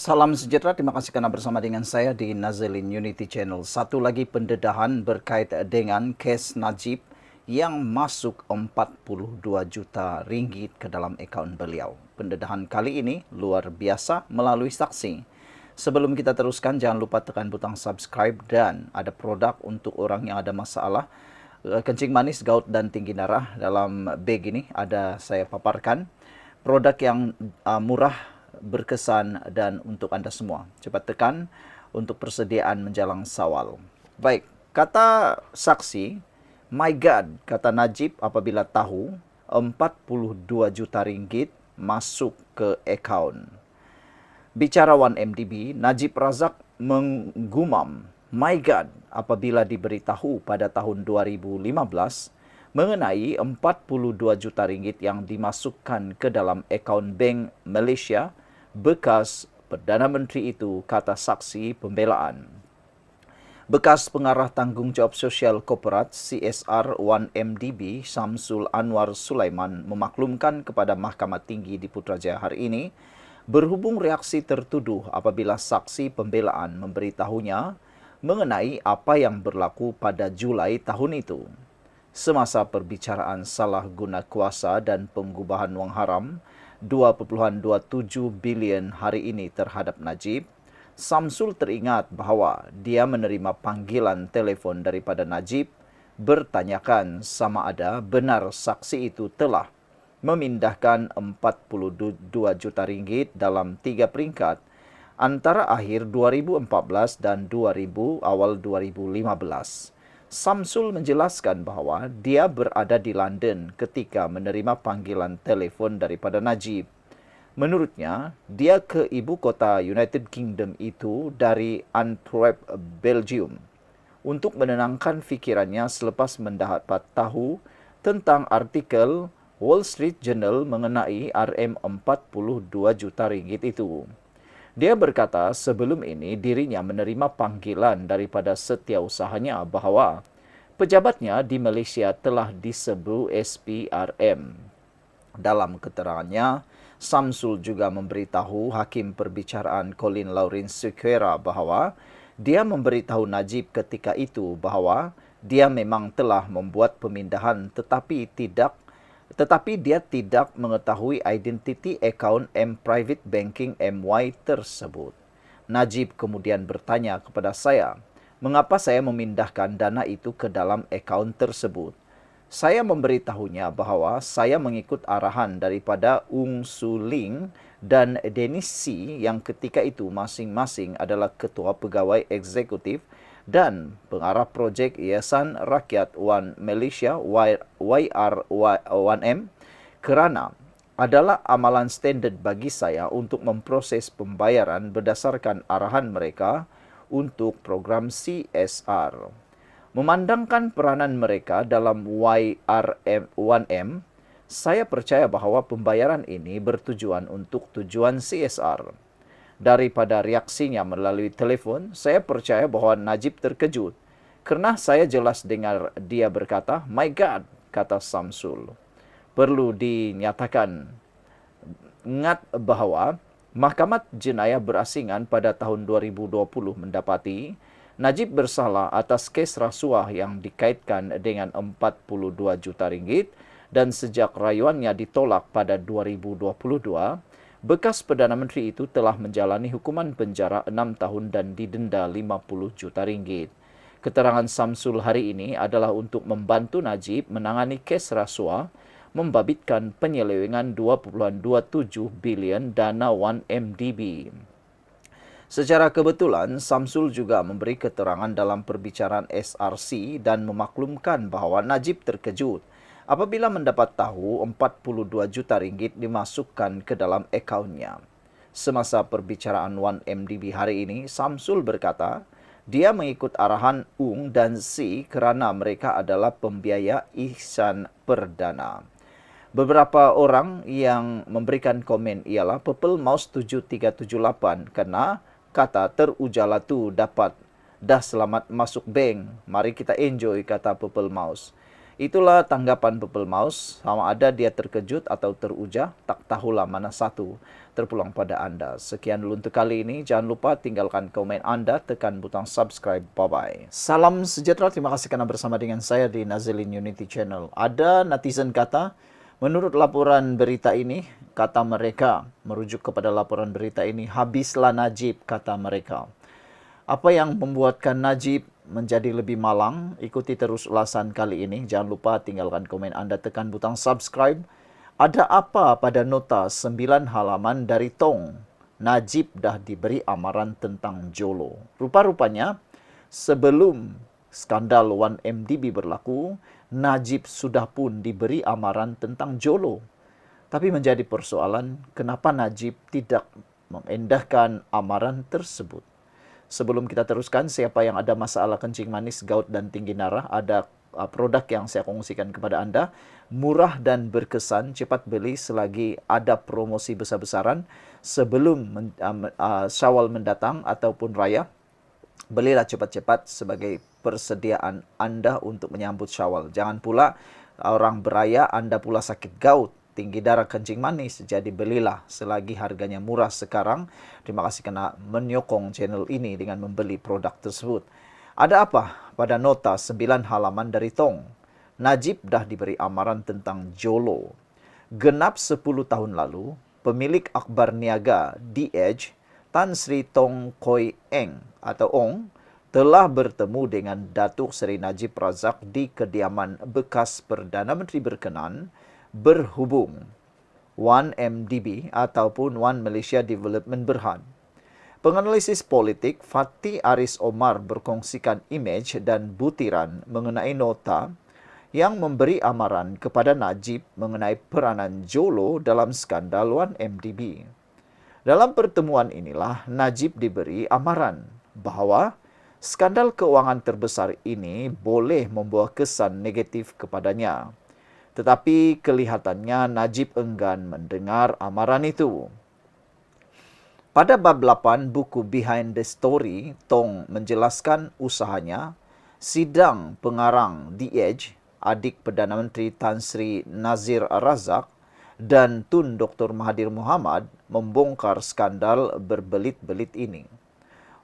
Salam sejahtera, terima kasih karena bersama dengan saya di Nazilin Unity Channel. Satu lagi pendedahan berkait dengan kes Najib yang masuk 42 juta ringgit ke dalam akaun beliau. Pendedahan kali ini luar biasa melalui saksi. Sebelum kita teruskan, jangan lupa tekan butang subscribe dan ada produk untuk orang yang ada masalah kencing manis, gout dan tinggi darah. Dalam bag ini ada saya paparkan produk yang murah, berkesan dan untuk anda semua. Cepat tekan untuk persediaan menjelang Syawal. Baik, kata saksi, "My God," kata Najib apabila tahu 42 juta ringgit masuk ke akaun. Bicara 1MDB, Najib Razak menggumam, "My God," apabila diberitahu pada tahun 2015 mengenai 42 juta ringgit yang dimasukkan ke dalam akaun Bank Malaysia bekas Perdana Menteri itu, kata saksi pembelaan. Bekas pengarah tanggungjawab sosial korporat CSR 1MDB Samsul Anwar Sulaiman memaklumkan kepada Mahkamah Tinggi di Putrajaya hari ini berhubung reaksi tertuduh apabila saksi pembelaan memberitahunya mengenai apa yang berlaku pada Julai tahun itu. Semasa perbicaraan salah guna kuasa dan pengubahan wang haram 2.27 bilion hari ini terhadap Najib, Samsul teringat bahawa dia menerima panggilan telefon daripada Najib bertanyakan sama ada benar saksi itu telah memindahkan 42 juta ringgit dalam 3 peringkat antara akhir 2014 dan awal 2015. Samsul menjelaskan bahawa dia berada di London ketika menerima panggilan telefon daripada Najib. Menurutnya, dia ke ibu kota United Kingdom itu dari Antwerp, Belgium, untuk menenangkan fikirannya selepas mendapat tahu tentang artikel Wall Street Journal mengenai RM42 juta ringgit itu. Dia berkata sebelum ini dirinya menerima panggilan daripada setiausahanya bahawa pejabatnya di Malaysia telah disebu SPRM. Dalam keterangannya, Samsul juga memberitahu Hakim Perbicaraan Colin Lawrence Sequeira bahawa dia memberitahu Najib ketika itu bahawa dia memang telah membuat pemindahan tetapi dia tidak mengetahui identiti akaun Private Banking MY tersebut. Najib kemudian bertanya kepada saya, mengapa saya memindahkan dana itu ke dalam akaun tersebut. Saya memberitahunya bahawa saya mengikut arahan daripada Ung Su Ling dan Dennis C yang ketika itu masing-masing adalah Ketua Pegawai Eksekutif dan pengarah projek Yayasan Rakyat Wan Malaysia YR1M kerana adalah amalan standard bagi saya untuk memproses pembayaran berdasarkan arahan mereka untuk program CSR. Memandangkan peranan mereka dalam YR1M, saya percaya bahawa pembayaran ini bertujuan untuk tujuan CSR. Daripada reaksinya melalui telefon, saya percaya bahawa Najib terkejut kerana saya jelas dengar dia berkata, "My God," kata Samsul. Perlu dinyatakan bahawa Mahkamah Jenayah Berasingan pada tahun 2020 mendapati Najib bersalah atas kes rasuah yang dikaitkan dengan 42 juta ringgit dan sejak rayuannya ditolak pada 2022, bekas Perdana Menteri itu telah menjalani hukuman penjara 6 tahun dan didenda 50 juta ringgit. Keterangan Samsul hari ini adalah untuk membantu Najib menangani kes rasuah membabitkan penyelewengan 2.27 bilion dana 1MDB. Secara kebetulan, Samsul juga memberi keterangan dalam perbicaraan SRC dan memaklumkan bahawa Najib terkejut apabila mendapat tahu 42 juta ringgit dimasukkan ke dalam akaunnya. Semasa perbicaraan 1MDB hari ini, Samsul berkata, dia mengikut arahan Ung dan Si kerana mereka adalah pembiaya ihsan perdana. Beberapa orang yang memberikan komen ialah Purple Mouse 7378 kerana kata terujala tu dapat dah selamat masuk bank. Mari kita enjoy, kata Purple Mouse. Itulah tanggapan Pepel Maus, sama ada dia terkejut atau teruja, tak tahulah mana satu terpulang pada Anda. Sekian dulu untuk kali ini, jangan lupa tinggalkan komen Anda, tekan butang subscribe, bye-bye. Salam sejahtera, terima kasih karena bersama dengan saya di Nazilin Unity Channel. Ada netizen kata, menurut laporan berita ini, kata mereka, merujuk kepada laporan berita ini, habislah Najib, kata mereka. Apa yang membuatkan Najib menjadi lebih malang? Ikuti terus ulasan kali ini. Jangan lupa tinggalkan komen Anda, tekan butang subscribe. Ada apa pada nota 9 halaman dari Tong? Najib dah diberi amaran tentang Jolo. Rupa-rupanya, sebelum skandal 1MDB berlaku, Najib sudah pun diberi amaran tentang Jolo. Tapi menjadi persoalan, kenapa Najib tidak memendahkan amaran tersebut? Sebelum kita teruskan, siapa yang ada masalah kencing manis, gout, dan tinggi darah, ada produk yang saya kongsikan kepada Anda. Murah dan berkesan, cepat beli selagi ada promosi besar-besaran sebelum Syawal mendatang ataupun Raya. Belilah cepat-cepat sebagai persediaan Anda untuk menyambut Syawal. Jangan pula orang beraya, Anda pula sakit gout, tinggi darah, kencing manis. Jadi belilah selagi harganya murah sekarang. Terima kasih karena menyokong channel ini dengan membeli produk tersebut. Ada apa pada nota 9 halaman dari Tong? Najib dah diberi amaran tentang Jolo. Genap 10 tahun lalu, pemilik akhbar niaga The Edge, Tan Sri Tong Koi Eng atau Ong, telah bertemu dengan Datuk Seri Najib Razak di kediaman bekas Perdana Menteri berkenan berhubung 1MDB ataupun One Malaysia Development Berhad. Penganalisis politik Fatih Aris Omar berkongsikan imej dan butiran mengenai nota yang memberi amaran kepada Najib mengenai peranan Jolo dalam skandal 1MDB. Dalam pertemuan inilah Najib diberi amaran bahawa skandal keuangan terbesar ini boleh membawa kesan negatif kepadanya. Tetapi kelihatannya Najib enggan mendengar amaran itu. Pada bab 8 buku Behind the Story, Tong menjelaskan usahanya, sidang pengarang The Edge, adik Perdana Menteri Tan Sri Nazir Razak, dan Tun Dr. Mahathir Mohamad membongkar skandal berbelit-belit ini.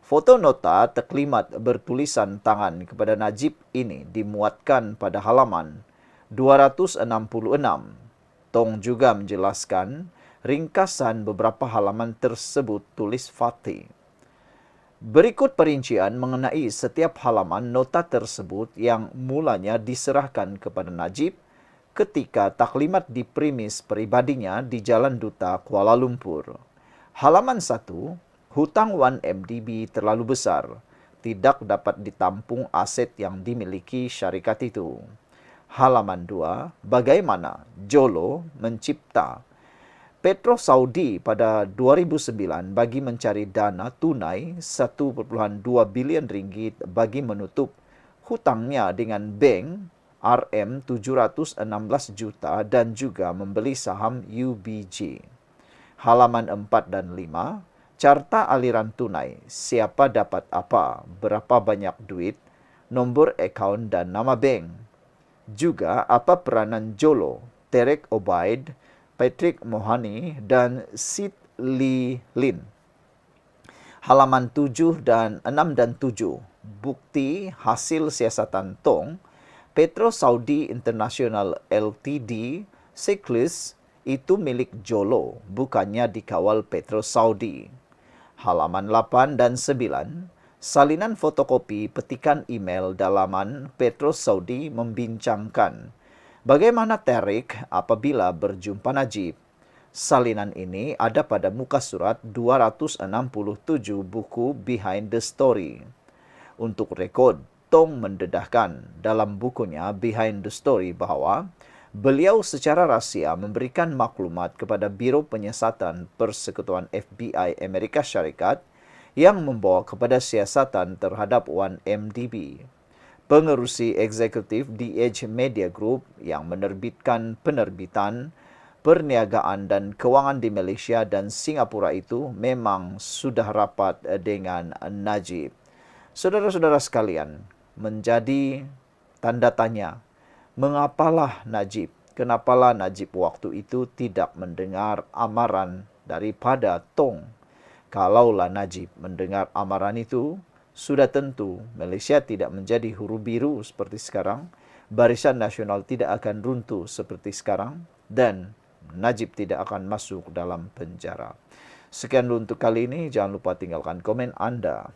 Foto nota terklimat bertulisan tangan kepada Najib ini dimuatkan pada halaman 266. Tong juga menjelaskan ringkasan beberapa halaman tersebut tulis Fatih. Berikut perincian mengenai setiap halaman nota tersebut yang mulanya diserahkan kepada Najib ketika taklimat di premis peribadinya di Jalan Duta, Kuala Lumpur. Halaman 1, hutang 1MDB terlalu besar, tidak dapat ditampung aset yang dimiliki syarikat itu. Halaman 2, bagaimana Jolo mencipta Petro Saudi pada 2009 bagi mencari dana tunai 1.2 bilion ringgit bagi menutup hutangnya dengan bank RM716 juta dan juga membeli saham UBG. Halaman 4 dan 5, carta aliran tunai, siapa dapat apa, berapa banyak duit, nombor akaun dan nama bank. Juga apa peranan Jolo, Terek Obaid, Patrick Mohani, dan Sid Lee Lin. Halaman 7 dan 6 dan 7, bukti hasil siasatan Tong, Petro Saudi International Ltd, Cyclist, itu milik Jolo, bukannya dikawal Petro Saudi. Halaman 8 dan 9, salinan fotokopi petikan email dalaman Petro Saudi membincangkan bagaimana Tarik apabila berjumpa Najib. Salinan ini ada pada muka surat 267 buku Behind the Story. Untuk rekod, Tong mendedahkan dalam bukunya Behind the Story bahawa beliau secara rahsia memberikan maklumat kepada Biro Penyiasatan Persekutuan FBI Amerika Syarikat yang membawa kepada siasatan terhadap 1MDB. Pengerusi eksekutif The Edge Media Group yang menerbitkan penerbitan, perniagaan dan kewangan di Malaysia dan Singapura itu memang sudah rapat dengan Najib. Saudara-saudara sekalian, menjadi tanda tanya Mengapalah Najib? Kenapalah Najib waktu itu tidak mendengar amaran daripada Tong? Kalaulah Najib mendengar amaran itu, sudah tentu Malaysia tidak menjadi huru biru seperti sekarang, Barisan Nasional tidak akan runtuh seperti sekarang, dan Najib tidak akan masuk dalam penjara. Sekian dulu untuk kali ini, jangan lupa tinggalkan komen Anda.